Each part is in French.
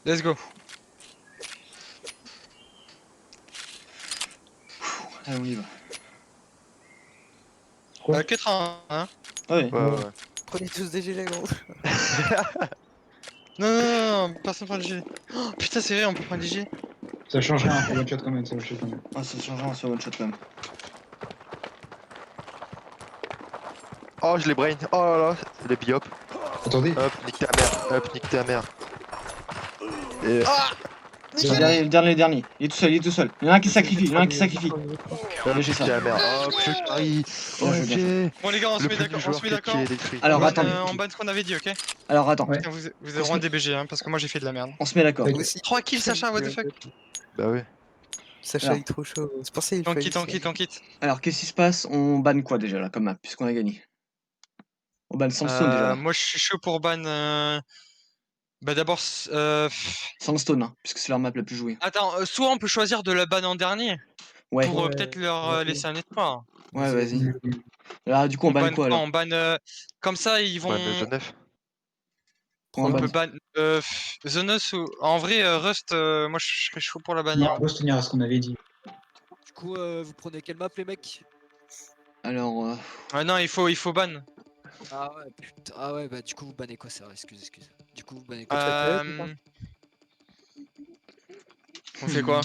Let's go. Allez, on y va. Quoi Que 30, hein. Ouais. Ouais. Prenez tous des gilets, gros. Non, personne prend des gilets. Oh, putain, c'est vrai, on peut prendre des gilets. Ça change rien, c'est one shot quand même, c'est one shot quand même. Ah, ça change rien sur one shot quand même. Oh, je les brain. Oh là là, les biop. Attendez, Hop, nique ta mère. Hop, nique ta mère. Et... Ah, C'est le dernier. Il est tout seul, il est tout seul. Il y en a un qui sacrifie, il y en a un qui sacrifie. Hop, j'ai nique ça. ta mère. Hop, je carie. Bien joué, bien joué. Ok. Bon, les gars, on se Le met plus d'accord. du On joueur se met qui d'accord. est détruit. Alors, On attendez. en banne ce qu'on avait dit, ok? Alors, attends. Ouais. Putain, vous êtes On se vraiment met- des BG, hein, parce que moi j'ai fait de la merde. On se met d'accord. Ok. 3 kills, Sacha, what the fuck? Bah oui. Sacha Alors. il est trop chaud. C'est pour ça qu'il On fait. quitte, on quitte, on quitte. Alors, qu'est-ce qui se passe? On banne quoi déjà là comme map, puisqu'on a gagné? On banne Sandstone déjà là. Moi je suis chaud pour ban. Bah d'abord. Sandstone, hein, puisque c'est leur map la plus jouée. Attends, soit on peut choisir de la ban en dernier Ouais. pour Ouais. peut-être leur laisser un espoir. Ouais, Vas-y. vas-y. Alors, du coup, on banne quoi alors? On ban. Comme ça, ils vont. Ban Genève. On On banne. peut ban. Zonos ou. En vrai, Rust, moi je serais chaud pour la bannir. Non, on doit se tenir à ce qu'on avait dit. Du coup, vous prenez quelle map, les mecs? Alors, Ah non, il faut ban. Ah ouais, putain. Ah ouais, bah du coup, vous bannez quoi, ça? Excuse. Du coup, vous bannez quoi? On fait quoi?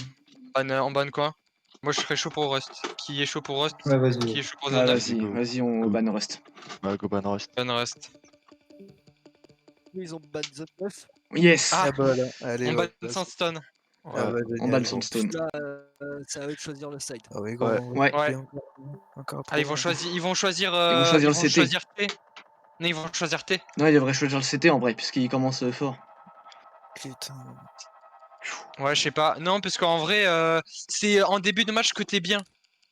On banne quoi? Moi je serais chaud pour Rust. Qui est chaud pour Rust? Ouais, vas-y. Qui est chaud pour ouais, Zonos? vas-y, go. vas-y, on banne Rust. Bah, go ban Rust. Ban Rust. Ils ont ban The 9. Yes! Ah, Ah bah là, allez. on ban voilà. Sandstone. Ah Ouais. bah On génial, banne gros. Sandstone. Là, c'est à eux de choisir le site. Ah oui, gros. Ouais. on va Ouais. couper Ouais. encore Ah, ils vont choisir. Ils vont choisir le CT. T. Non, ils vont choisir T. Non, il devrait choisir le CT en vrai, puisqu'il commence fort. Putain. Ouais, je sais pas. Non, parce qu'en vrai, c'est en début de match que t'es bien.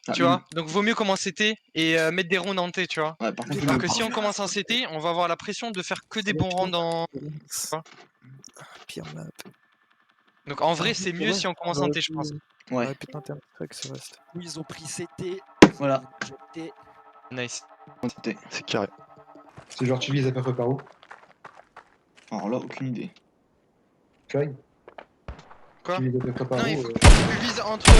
Ah, Tu vois? Donc vaut mieux commencer T et mettre des rounds en T, tu vois? Ouais, par contre, Alors que si on commence en CT, on va avoir la pression de faire que des bons rounds en. Pire map. Donc en vrai, c'est mieux si on commence en T, je pense. Ouais, Ouais, putain, t'es un truc, c'est Rust. Oui, ils ont pris CT. voilà. T. Nice. CT. C'est carré. C'est genre tu vises à peu près par où? Alors là, aucune idée. Try. Quoi? Tu vises à peu près par Non, où il faut que tu vises entre.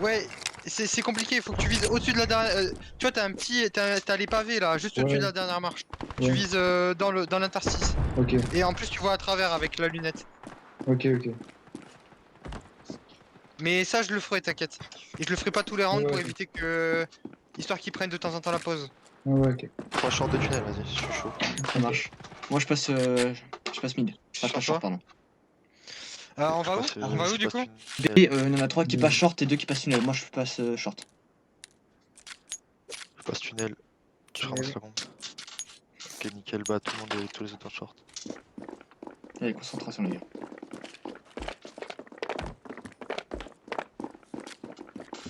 Ouais, c'est compliqué. Il faut que tu vises au-dessus de la dernière. Tu vois, t'as un petit. T'as les pavés là, juste au-dessus Ouais. de la dernière marche. Tu Ouais. vises dans l'interstice. Ok, Et en plus, tu vois à travers avec la lunette. ok. Mais ça, je le ferai, t'inquiète. Et je le ferai pas tous les rounds Ouais, pour ouais. éviter que. Histoire qu'ils prennent de temps en temps la pause. Ouais, ok. 3 shorts de tunnel, vas-y, je suis chaud. Ça marche. Moi, je passe mid. Enfin, je passe short, pardon. On va où? Passe, On va où je du passe coup? tunnel. B, il y en a 3 qui passent short et 2 qui passent tunnel. Moi, je passe short. Je passe tunnel. Je ramasse la bombe. Ok, nickel, bah tout le monde est tous les autres en short. Allez, concentration, les gars.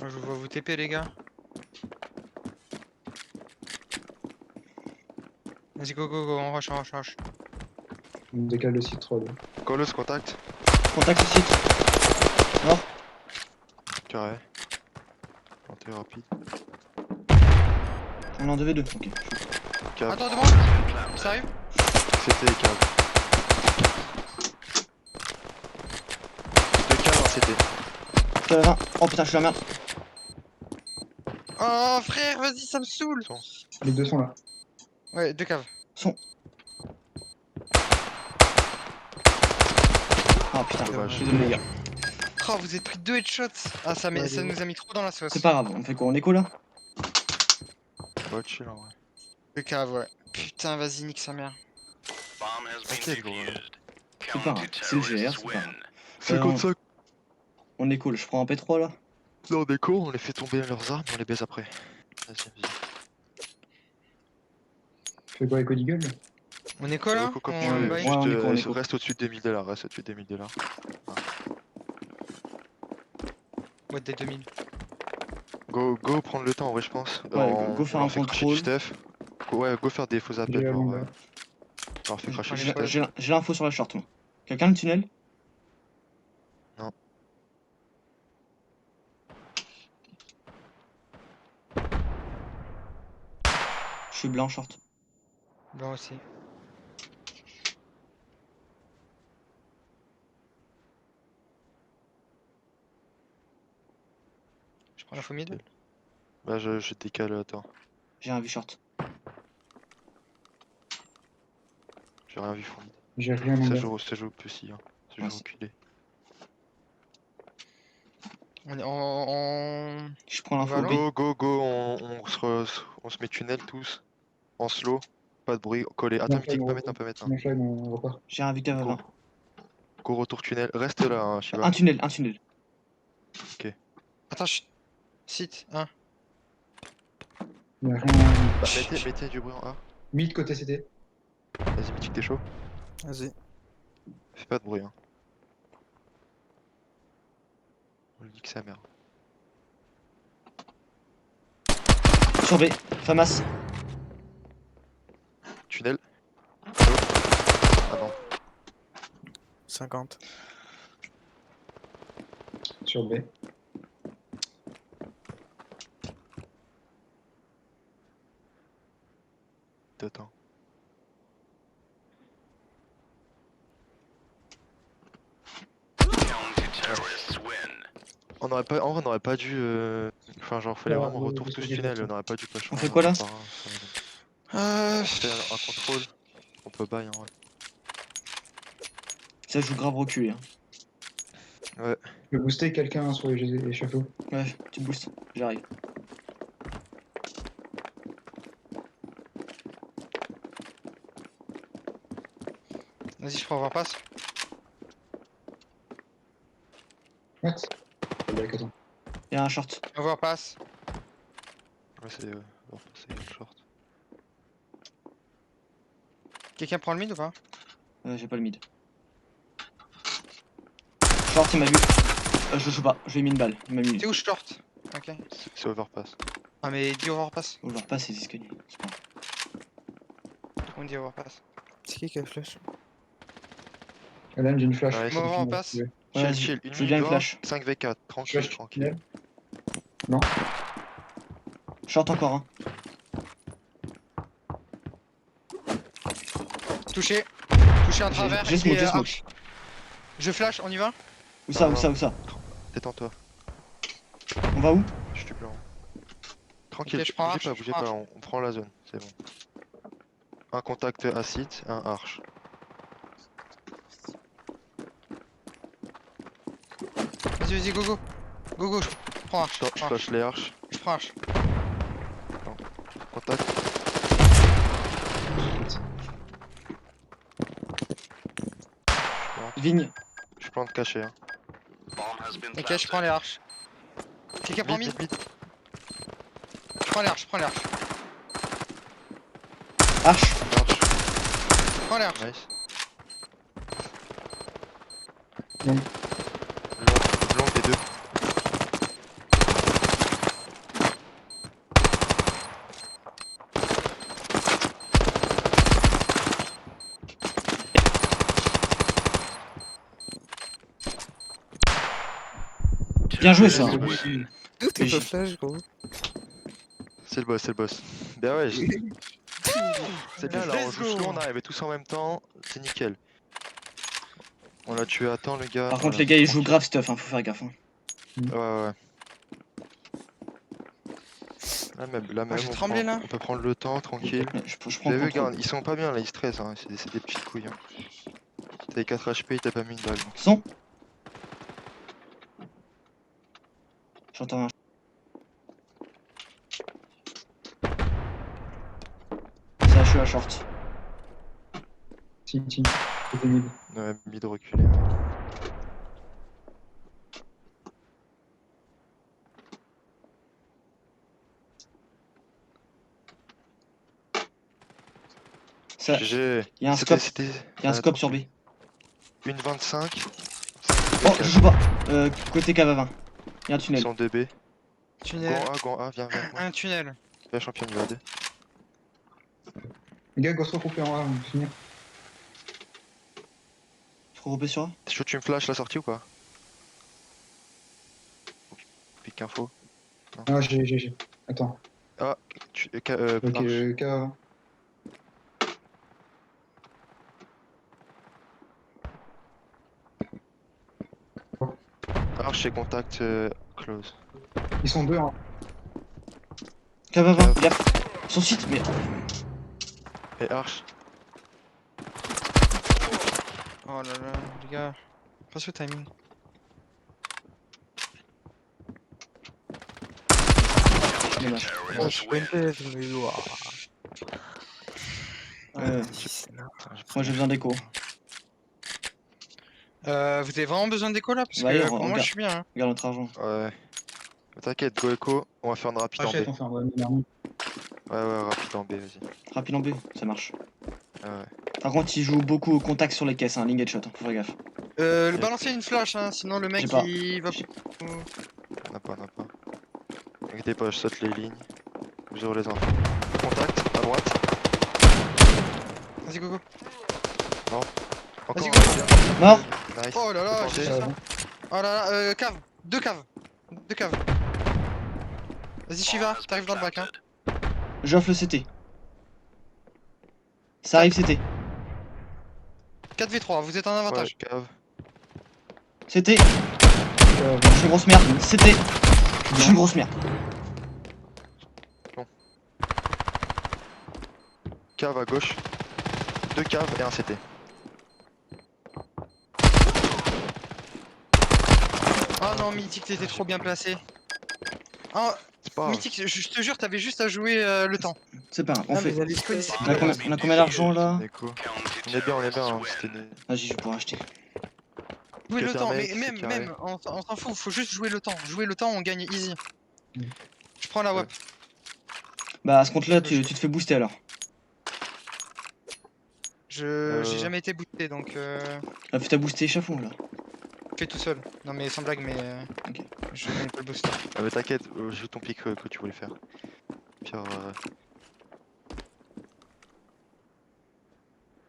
Je vais vous TP, les gars. Vas-y, go, on rush. On décale le site 3D. Colos, contact. Contact le site. Mort. Carré. Planté rapide. On est en 2v2. Ok. Cave. Attends, devant. Ça arrive? CT et cave. 2 caves, un CT. Cave 20. Oh putain, je suis la merde. Oh frère, vas-y, ça me saoule. Les deux sont là. Ouais, 2 caves. Ah putain, Dommage. je suis désolé, les gars. Oh, vous êtes pris 2 headshots. Ah, ça nous a mis trop dans la sauce. C'est pas grave, on fait quoi? On écho là? Ouais, chill en vrai. 2 caves, ouais. Putain, vas-y, nique sa mère. T'inquiète, gros. C'est pas grave. C'est le GR, c'est pas grave. 55. On écho, je prends un P3 là. Là, on déco, on les fait tomber leurs armes et on les baise après. Vas-y. Tu fais quoi avec Eagle? On est quoi là? Déco comme On tu veux, baille juste on éco. reste au-dessus de 2000 $, reste au-dessus de 2000 $. Ouais, des 2000. Go prendre le temps, en vrai, je pense. Ouais, go faire on un leur fait cracher contrôle. du stuff. Go faire des faux appels, J'ai genre. allumé, là. On leur fait cracher du Allez, stuff. J'ai l'info sur la short, moi. Quelqu'un le tunnel? Non. Je suis blanc short. Bon aussi. Prends l'info mid. Bah je décale, attends. J'ai un vue short. J'ai rien vu fond. J'ai rien en bas. Ça joue petit, hein. Ça Ouais, joue c'est- reculé. On est en... Je prends On l'info va B. alors Go, on se met tunnel tous. En slow. Pas de bruit, collé. Attends, Mon flag, Mythique, on pas repart. mettre, pas mettre. Mon flag, on repart. J'ai un vue cave à Go. 20. Go retour tunnel. Reste là, hein, Shiba. Un tunnel, un tunnel. Attends, chut. Site, 1. Il y a rien. Bah, mettez du bruit en A. Mid côté CT. Vas-y, Mythique, t'es chaud. Vas-y. Fais pas de bruit, hein. On lui dit que sa mère. Sur B. Famas. Tunnel. Allô. Ah non. 50. Sur B. Attends. On aurait pas, en vrai, on aurait pas dû. Enfin, genre, fallait Ouais, vraiment ouais, retour ouais, tous ouais, tunnel. ouais. On aurait pas dû pas changer. On fait quoi là? par un, on fait un contrôle. On peut buy, hein, ouais. Ça joue grave reculé. Hein. Ouais. Je peux booster quelqu'un sur les échafauds. Ouais, tu boostes. J'arrive. Vas-y, je prends voir passe. What? Attends. Il y a un short. Voir passe. Ouais, c'est. Bon, c'est une short. Quelqu'un prend le mid ou pas? J'ai pas le mid. Short, il m'a vu. Je joue pas. Je lui ai mis une balle. Il m'a mis. C'est où short? Ok. C'est overpass. Ah mais dis overpass. Oh, je leur passe, c'est escaliers. C'est pas grave. On dit overpass. C'est qui a flash? Alan, j'ai une flash. Ouais, Moi, on passe. Ouais, Chill, vas-y. chill. Une Je veux bien une minute flash. 5v4. Tranquille, Flash tranquille. tunnel. Non. Short encore un. Touché. Touché un travers. J'ai et smoke, j'ai smoke. arche. Je flash, on y va? Où ça, Non, où ça, où ça? Détends-toi. On va où? Je suis blanc. Tranquille, Ok, je prends bougez arche, pas, je bougez prends pas. arche. On prend la zone. C'est bon. Un contact acide, un arche. Vas-y, vas-y, go go. Go go, je prends arche. Je flash les arches. Je prends arche. Contact. Vigne. Je plante caché. Hein. Ok, je prends les arches. Quelqu'un prend mid? Mid. Je prends les arches, je prends les arches. Arche. Arche. Je prends les arches. Nice. Non. Long des deux. Bien joué ça. D'où t'es Mais pas j'ai- flash, gros? C'est le boss, c'est le boss. Bah ouais, c'est bien là, on Let's joue go. slow, on arrive tous en même temps, c'est nickel. On l'a tué à temps, le gars. Par contre, voilà, les gars, ils jouent tranquille. grave stuff, hein, faut faire gaffe. Hein. Ouais. Là même j'ai on, tremblé, prend- là. on peut prendre le temps, tranquille. Ouais, je prends Vous avez le vu, contrôle. regarde, ils sont pas bien là, ils stressent, hein. C'est des petites couilles. Hein. T'avais 4 HP, il t'a pas mis une balle. Donc. Son. J'entends un. Ça, je suis à short. Si, côté mid. Ouais, mid reculé. Ouais. Ça, GG. y a un C'était- scope. c'était- y a un ouais, scope sur B. Une 25. Oh, je joue pas. Côté cave à 20. Y a un tunnel. 102 B. Tunnel. Gant A, viens avec moi. Un tunnel. La championne, il va aider. Les gars, go se regrouper en A, on va finir. Je regroupe sur A. T'es chaud, tu me flashes la sortie ou pas? Pique info. Ah, j'ai. Attends. Tu, Ok, arche. K. Arche et contact close. Ils sont deux en. Cave à 20, gaffe. Son site, mais. Et Arch. Oh là là, les gars. Pas ce timing. Dommage. Oh, je suis pas une PF, mais ouah. Ouais. C'est là. Moi j'ai besoin d'écho. Vous avez vraiment besoin d'écho là? Parce Bah, que on pour moi, je regarde. suis bien. Hein. Regarde notre argent. Ouais. T'inquiète, go echo, on va faire une rapide en B. Achète, on fait un bon dernier. Ouais, rapide en B, vas-y. Rapide en B, ça marche. Ouais. Par contre, il joue beaucoup au contact sur les caisses, hein, ligne headshot, hein, faut faire gaffe. Le balancer une flash, hein, sinon le mec J'ai pas. il va. On n'a pas. T'inquiète pas, je saute les lignes. J'aurai les infos. Contact, à droite. Vas-y, go go. Encore Vas-y, un. go. Mort. Nice. Oh là là, Faut j'ai tenter. ça. Oh là là, cave. Deux caves. Deux caves. Vas-y, Shiva, t'arrives dans le bac, hein. J'offre le CT. Ça arrive CT. 4v3, vous êtes en Ouais, avantage. cave. CT. Je suis une grosse merde. CT. Je suis une grosse merde. Cave à gauche. Deux caves et un CT. Oh non, Mythique, t'étais trop bien placé. Oh, C'est pas grave. Mythique, je te jure, t'avais juste à jouer le temps. C'est pas grave, on Ah, fait. mais allez, Je connaissais On pas a le combien, boss. on a combien d'argent là? Écho. On est bien, hein, c'était nul. Vas-y, je vais pouvoir acheter. Jouer le Qu'un temps, mec, mais c'est même, carré. même, on s'en fout, faut juste jouer le temps. Jouer le temps, on gagne easy. Mm. Je prends la WAP. Bah, à ce compte-là, Je- tu te fais booster alors. J'ai jamais été boosté, donc Ah, t'as boosté échafaud là. fais tout seul. Non mais sans blague, mais Ok. je connais pas le booster. Ah mais t'inquiète, joue ton pic que tu voulais faire. Pierre,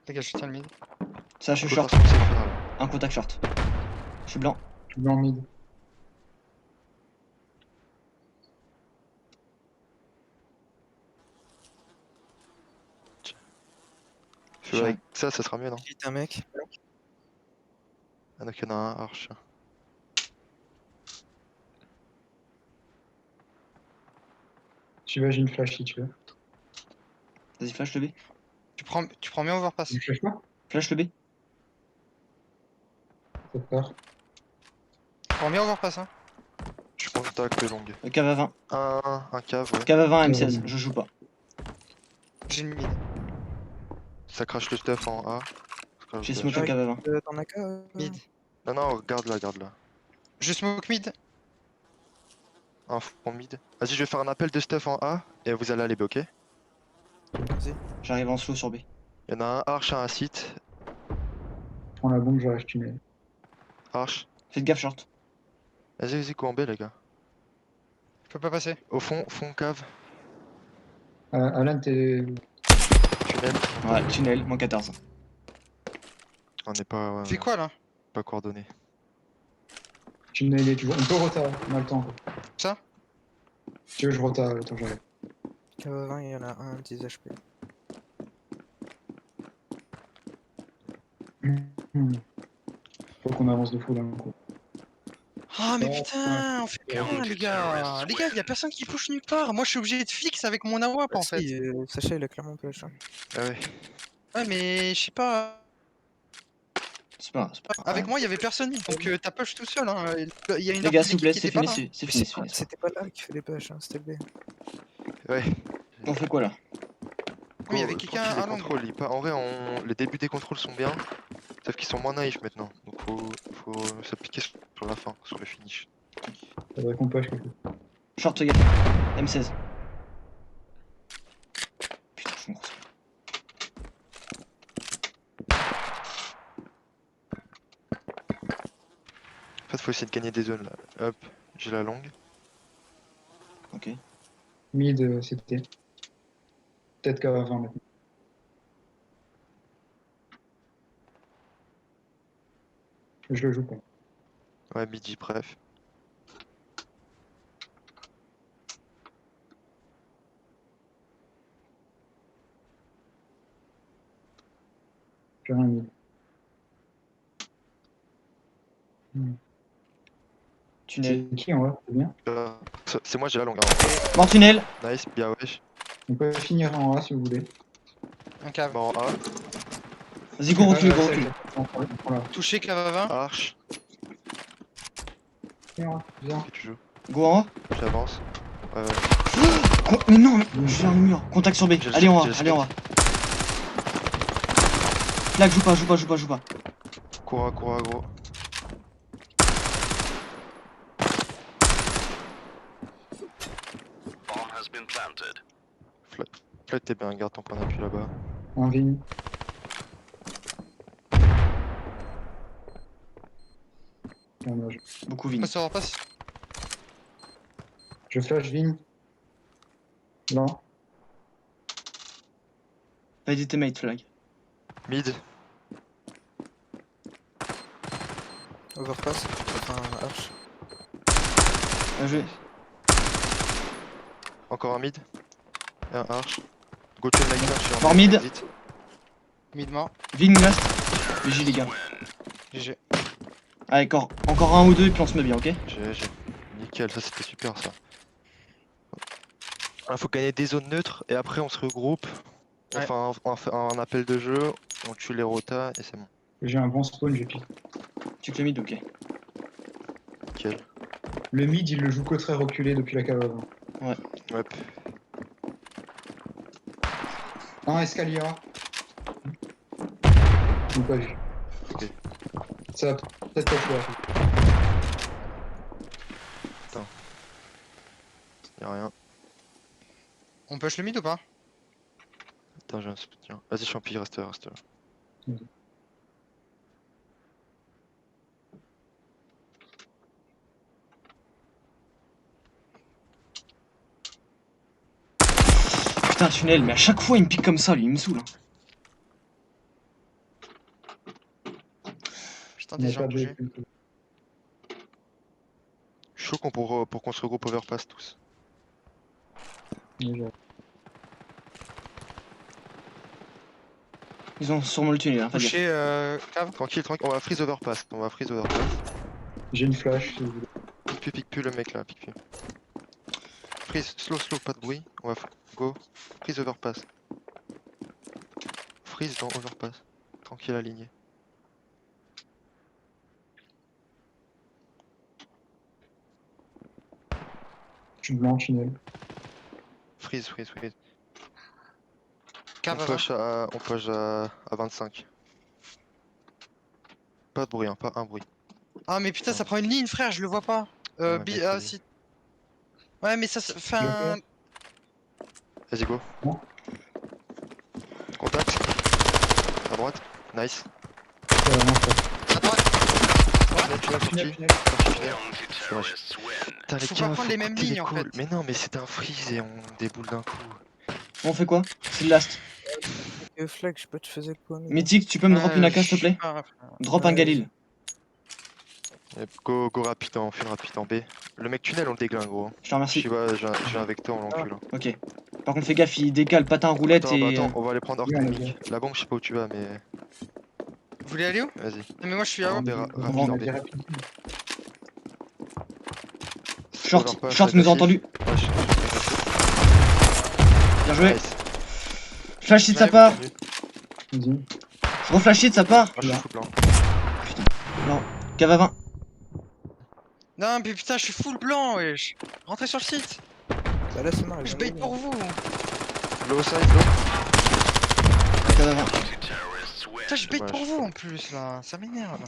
Les gars, je tiens le mid. Ça, je suis short. cotation, c'est final. Un contact short. Je suis blanc. Je suis blanc mid. Fais avec ça sera mieux, non? Hit un mec. Ah donc il y en a un, Arch. Tu vas, j'ai une flash si tu veux. Vas-y, flash le B. Tu prends bien overpass. Tu flash pas? Flash le B. Ça te part. Tu prends bien overpass, hein. Je suis contact long. Cave à 20. Un cave, ouais. Cave à 20 Ouais, M16. ouais. Je joue pas. J'ai une mid. Ça crache le stuff en A. Ça crache J'ai le smoke stuff. un cave à 20. T'en as qu'à. Mid. Non, garde là. Je smoke mid. Un fond mid. Vas-y, je vais faire un appel de stuff en A et vous allez aller B, ok? Vas-y. J'arrive en slow sur B. Il y en a un Arch à un site. Je prends la bombe, je reste tunnel. Arch. Faites gaffe short. Vas-y, go en B, les gars. Je peux pas passer. Au fond cave. Alan, t'es. Tunnel. Ouais, tunnel, moins 14. On n'est pas, Tu fais quoi là? pas coordonnés. Tunnel est toujours. On peut rota, on a le temps. Quoi. Ça? Si tu veux, je rota, attends, j'arrive. KV20, il y en a un 10 HP. Faut qu'on avance de fou là. Coup. Ah mais Oh, putain, on fait rien les gars. Les gars, y a personne qui push nulle part. Moi je suis obligé de fixe avec mon AWP en Ah, fait. si, Sacha, il a clairement push. Hein. Ah ouais. Ouais mais je sais pas. C'est pas grave. Avec moi il y avait personne, donc t'as push tout seul. Hein. Il y a une Les partie gars, de s'il vous l'équipe plaît, qui c'est était pas fini, là. c'est fini, c'est fini. C'était pas là qui fait les push, hein, c'était le B. Ouais. On fait quoi là? Oui, il y avait Go, quelqu'un tranquille, les à long. contrôles, en vrai, les débuts des contrôles sont bien, sauf qu'ils sont moins naïfs maintenant. Donc faut s'appliquer sur la fin, sur le finish. Faudrait qu'on push quelque chose. Short gap. M16. Putain, je suis une grosse merde. En fait, faut essayer de gagner des zones là. Hop, j'ai la longue. Ok. Mid, c'était. Peut-être qu'à 20 maintenant. Je le joue pas. Ouais, midi, bref. J'ai rien mid. Tunnel. C'est qui en haut? C'est bien. C'est moi, j'ai la longue. Hein. Mort tunnel. Nice, bien wesh. On peut finir en A si vous voulez. Un cave. Mort en A, Vas-y, go recule, go ça, recule. on prend là. Touché, cave à 20. arche. Viens, viens. Qui tu joues? Go en haut. J'avance. Ouais, ouais. Mais non, je suis dans le mur. Contact sur B. J'ai le Allez en spot, A, j'ai allez le en A. Flag, joue pas. Cours à gros. Flat, t'es bien, garde ton point d'appui là-bas. En vigne. Dommage. Beaucoup vite. Passe, passe. Je flash vigne. Là. Vas-y, tes mates, flag. Mid, Overpass. Enfin, arche. Bien joué. encore un mid. Et un arche. Go to the je suis en Mort mid. exit. Mid mort. Vigne last. GG les gars. GG. Allez, encore un ou deux et puis on se met bien, ok? GG. Nickel, ça c'était super ça. Il faut gagner des zones neutres et après on se regroupe. On Ouais. fait un appel de jeu, on tue les rotas et c'est bon. J'ai un bon spawn, j'ai piqué. Tu te le mid, ok. Nickel. Le mid, il le joue que très reculé depuis la cave avant. Ouais. Un escalier A. Ou pas vu. Ok. Ça va peut-être pas jouer. Y'a rien. On push le mid ou pas? Attends, j'ai un soutien. Vas-y, champi, reste là. Putain, tunnel, mais à chaque fois il me pique comme ça, lui, il me saoule. Hein. Putain, On des a gens pas bougés. de... Je suis chaud pour qu'on se regroupe overpass tous. Déjà. Ils ont sûrement le tunnel, hein, fais gaffe. Touché, cave. Tranquille, on va freeze overpass. J'ai une flash si vous voulez. Pique plus le mec là, pique plus. Freeze, slow, pas de bruit. On va go. Freeze overpass. Freeze dans overpass. Tranquille, aligné. Je suis blanc, tunnel. Freeze. Cave à 20. On push à 25. Pas de bruit, hein, pas un bruit. Ah, mais putain, ça prend une ligne, frère, je le vois pas. Ouais, B, mec, ah, vas-y. si. Ouais, mais ça, enfin. Vas-y, go. Bon. Contact. À droite. Nice. Non, À droite. Tunnel. tunnel. Putain, les Faut pas caves, prendre les mêmes couper lignes, en calls. fait. Mais non, mais c'est un freeze et on déboule d'un coup. On fait quoi? C'est le last. Flag, je sais pas, tu faisais quoi? mais- Mythique, tu peux me drop une AK s'il te plaît? Drop un Ouais, Galil. Et go rapide, on file rapide en B. Le mec tunnel, on le déglingue, gros. Je te remercie. Je sais pas, j'ai un vecteur, on l'encule. hein. Ok. Par contre, fais gaffe, il décale patin roulette Attends, et. attends, on va aller prendre hors Oui, on est technique. La bombe, je sais pas où tu vas, mais Vous voulez aller où? vas-y. Non, mais moi, je suis à On haut. verra On rapide va en B. dire rapide. Short, Overpass, short, nous a entendu. Ouais, Bien joué. Nice. Flash de sa Ouais, part. Vas-y. Je reflashais de sa part. Ah, je suis full blanc. Non. Cave à 20. Non, mais putain, je suis full blanc, wesh. Rentrez sur le site. Bah là, c'est marrant. Je bait pour vous. Low side, low. Cave à 20. Putain, je bait Dommage. pour vous en plus, là. Ça m'énerve.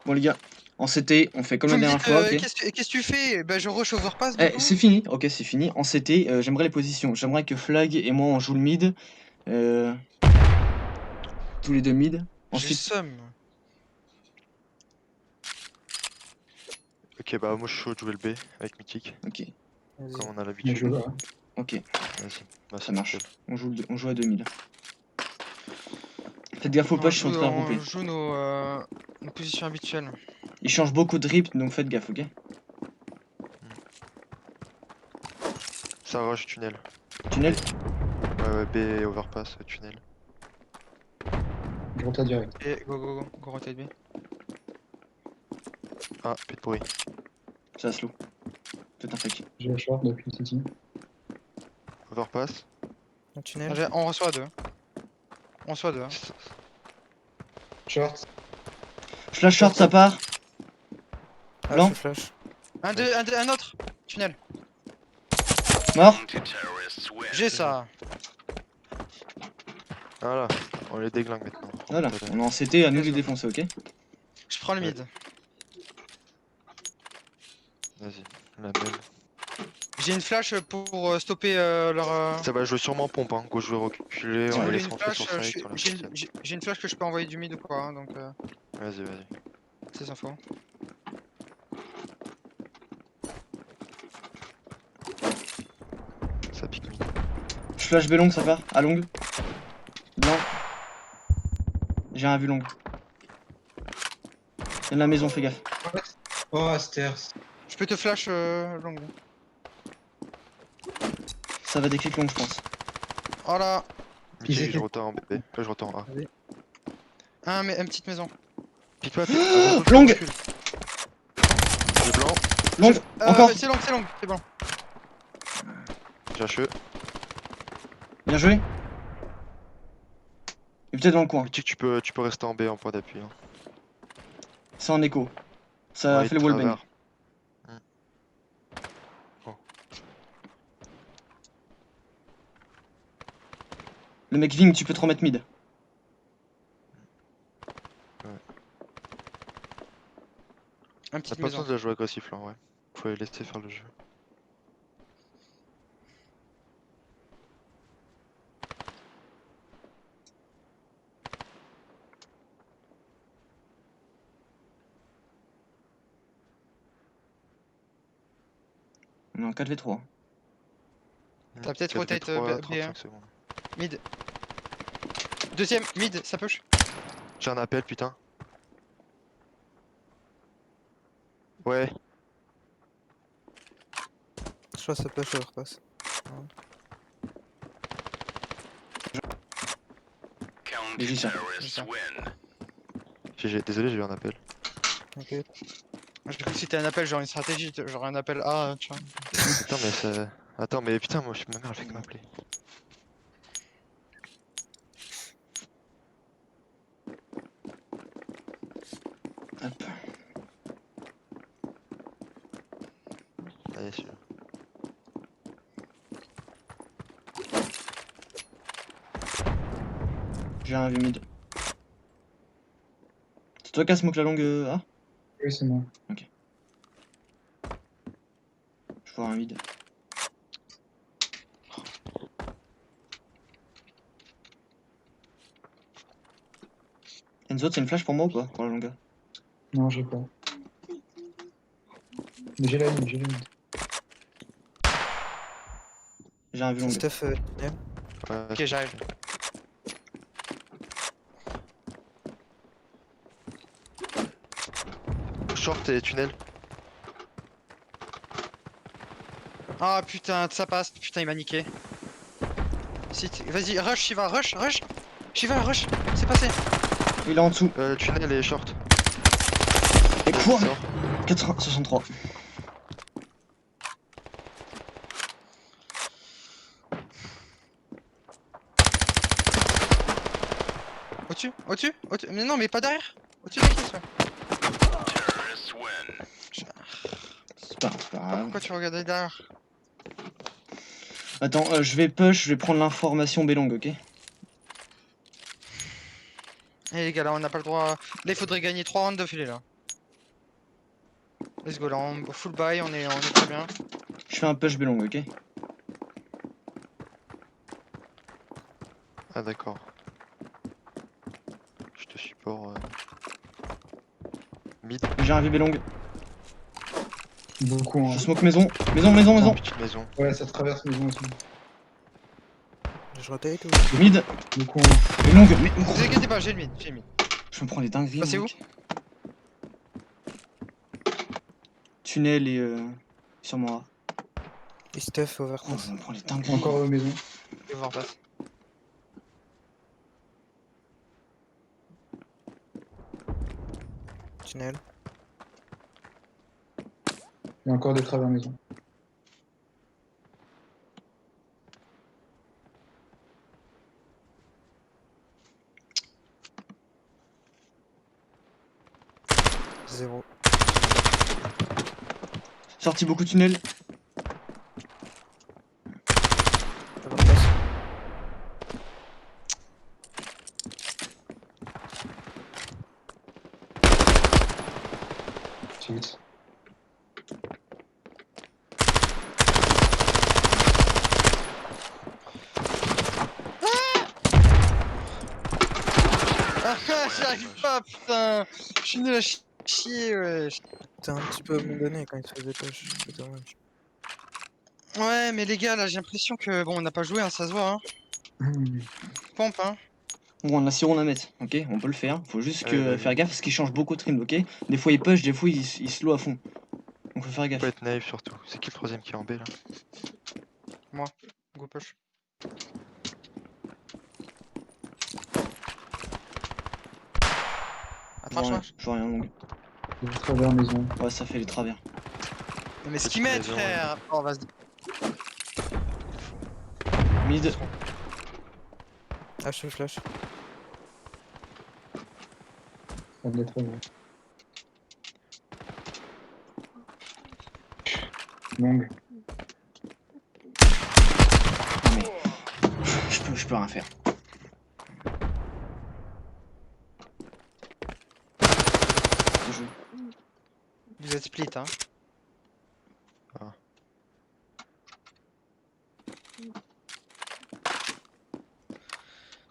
Bon, les gars, en CT, on fait comme Vous la me dernière dites, fois, ok? qu'est-ce que tu fais? Bah, je rush overpass, du Eh, coup. c'est fini, ok, c'est fini. En CT, j'aimerais les positions. J'aimerais que Flag et moi on joue le mid. Tous les deux mid. J'ai Ensuite, somme. Ok, bah moi je suis chaud de jouer le B avec Mythique, ok, Vas-y. comme on a Mais l'habitude. je vois. ok, Vas-y, bah, ça marche. nickel. On joue à 2000. Faites gaffe aux push, ils sont très regroupés. On joue nos positions habituelles. Ils changent beaucoup de drip, donc faites gaffe, ok? Ça rush tunnel. Tunnel? Ouais, B overpass, tunnel. Je rentre direct. Et go rotate B. Ah, plus de bruit. C'est la slow. Peut-être un fake. J'ai la short depuis le city. Overpass. Un tunnel. On reçoit deux. On reçoit deux. Hein. Short. Flash short, ça part. Ah, Blanc. je flash. Un autre. Tunnel. Mort. J'ai ça. Voilà, on les déglingue maintenant. Voilà, on est en CT, à nous de les Let's go. défoncer, ok? Je prends le Ouais. mid. Vas-y, la même. J'ai une flash pour stopper leur. Ça va jouer sûrement pompe, hein. Go jouer reculer, Si on vous les voulez laisse une rentrer flash, sur site. Voilà, j'ai une flash que je peux envoyer du mid ou quoi. Hein, donc Vas-y, vas-y. c'est info. Ça pique mid. Je flash B long, ça part. À longue. Blanc. J'ai un vu long. Il y a de la maison, fais gaffe. Oh, stairs. Je peux te flash long. Ça va déclic long, je pense. Oh là. Qui c'est Mickey, qui- je retourne en B. Là, je retourne en A. Une petite maison. Pique pas, Longue. J'ai blanc, Long. Encore. C'est long, c'est bon. j'ai HE. Bien joué. Il est peut-être dans le coin. Mickey, tu peux rester en B en point d'appui. Hein. C'est en écho. Ça Ouais, fait il le wallbang. travers. Le mec Ving, tu peux te remettre mid. Un T'as petite pas maison. besoin de la jouer agressif là, ouais. Faut les laisser faire le jeu. On est en 4v3. T'as peut-être 4v3, rotate, B, 35 hein. secondes. Mid. Deuxième, mid, ça push. J'ai un appel, putain. Ouais, Je crois que ça peut, je repasse. GG ça. GG, désolé, j'ai eu un appel. Ok. J'ai cru que c'était un appel, genre une stratégie, genre un appel A, tu vois. Attends, mais ça. Attends, mais putain, moi, ma mère, elle fait que m'appeler. Hop. Allez, celui-là. J'ai un vu mid. C'est toi qui as smoke la longue A? Oui, c'est moi. Je vois un mid. Enzo, c'est une flash pour moi ou pas? Pour la longue A? Non, j'ai pas. Mais j'ai la ligne, j'ai la ligne. J'ai un vu long. Steph, tunnel. Ouais, Ok, j'arrive. Short et tunnel. Ah putain, ça passe. Putain, il m'a niqué. Vas-y, rush, Shiva, rush. Shiva, rush. C'est passé. Il est en dessous. Tunnel et short. Et quoi? Sort. 63. Au-dessus. Mais non, mais pas derrière. Au-dessus de la caisse, ouais. C'est pas grave. Pourquoi tu regardais derrière? Attends, je vais push, je vais prendre l'information B longue, ok? Eh les gars, là on n'a pas le droit. Là il faudrait gagner 3 rounds d'affilée là. Let's go, là on full buy, on est très bien. Je fais un push B longue, ok? Ah, d'accord. Je te support. Mid. J'ai un vu B longue. Beaucoup, hein. Je smoke maison. Maison. Petite maison. Ouais, ça traverse maison aussi. Je rotate ou? Mid. Beaucoup, hein. B longue. Mais Ne vous inquiétez pas, j'ai le mid. je me prends des dingueries. Passez mec. Tunnel et sur moi. Et Steph, Oh, overpass. je me prends des dingueries. Encore maison. Je vais voir passe. Tunnel. Il y a encore des travers maison. Zéro. Sorti beaucoup de tunnels. Ça va passer. Shit. Ah, j'arrive pas, putain. Je suis nul à chier, wesh. T'es un petit peu abandonné quand il te faisait push, c'est dommage. Ouais, mais les gars, là, j'ai l'impression que bon, on n'a pas joué, hein, ça se voit, hein. Pompe, hein. Bon, on a 6 rounds à mettre, ok? On peut le faire. Faut juste que Vas-y. faire gaffe parce qu'il change beaucoup de trim, ok? Des fois il push, des fois il slow à fond. Donc faut faire Faut gaffe. pas être naïf surtout. C'est qui le troisième qui est en B là? Go push. Je vois Attends, rien, je vois rien donc. Des travers maison. Ouais, ça fait les travers. Mais ce Petite qu'ils mettent, maison, frère. Oh, vas-y. Mid. Ah, je te flash. Ça me travers. Longue. Non mais. Je peux rien faire. Ce jeu. Vous êtes split, hein. Ah.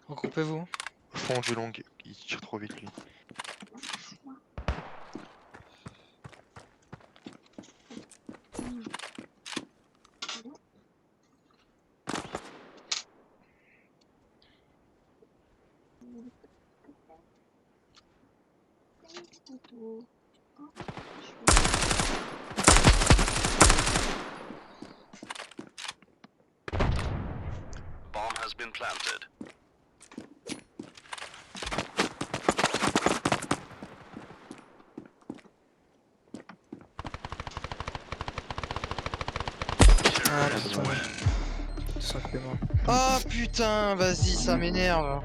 Regroupez-vous. Au fond du long, il tire trop vite lui. Bomb has been planted. Ah, Vas-y, putain. ouais. Tout simplement. Oh putain, vas-y, ça m'énerve.